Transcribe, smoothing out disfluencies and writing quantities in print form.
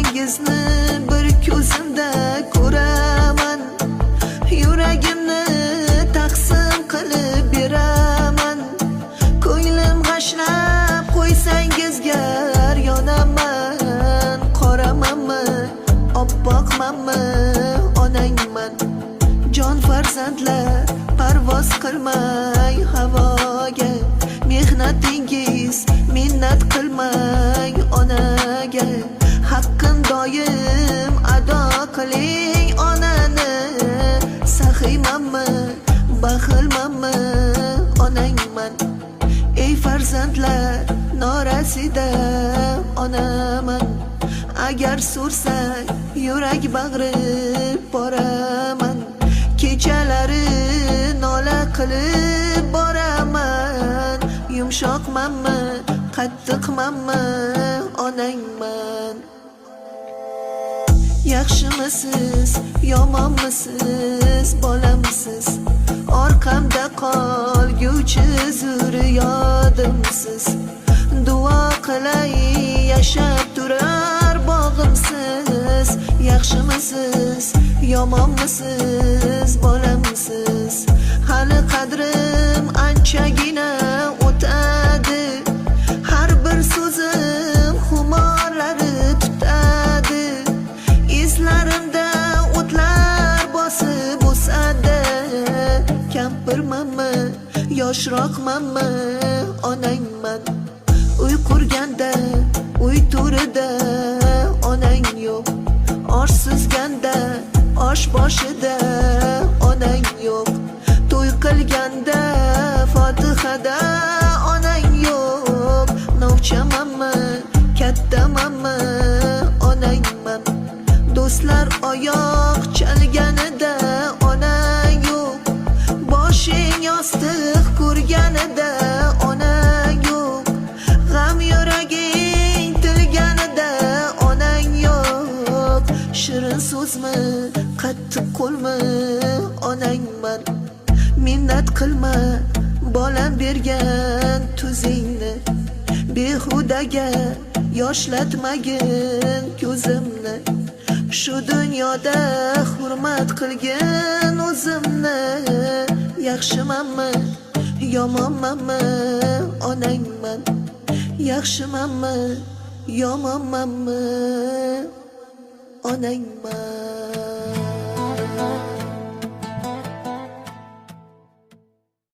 Ko'zlaringizni bir ko'zimda ko'raman, yuragimni taqsim qilib beraman. Ko'nglim g'ashlab qo'ysangizga yonaman. Qoramanmi, oppoqmanmi, onangman. Jon farzandlar parvoz qilmay havoga, mehnatingiz minnat qilmay onaga. Haqqin doim ado qiling onani. Saxiymanmi, baxilmanmi, onangman. Ey farzandlar norasida onaman. Agar so'rsak yurak bag'rib boraman. Kechalari nola qilib boraman. Yumshoqmanmi, qattiqmanmi, onangman. Yaxshimisiz, yomonmisiz, bolamsiz? Orqamda qolguvchi zurriyodimsiz. Duo qilay yashab turar bog'imsiz. Yaxshimisiz, yomonmisiz, bolamsiz? Hali qadrim anchagina o'tadi. Har bir so'zim xumorlari tutadi. Izlarimda o'tlar bosib o'sadi. Kampirmanmi, yoshroqmanmi, onangman. Uy qurganda, uy to'rida onang yo'q. Osh suzganda, osh boshida onang yo'q. To'y qilganda, fotihada onang yo'q. Novchamanmi, kattamanmi, onangman. Do'stlar oyoq chalganida onang yo'q. Boshing yostiq ko'rganida onang yo'q. G'am yuraging tilganida onang yo'q. Shirin so'zmi, qattiq qo'lmi, onangman. Minnat qilma, bolam bergan tuzingni. Behudaga yoshlatmagin ko'zimni. Shu dunyoda hurmat qilgin o'zimni. Yaxshimanmi, yomonmanmi, onangman. Yaxshimanmi, yomonmanmi, onangman.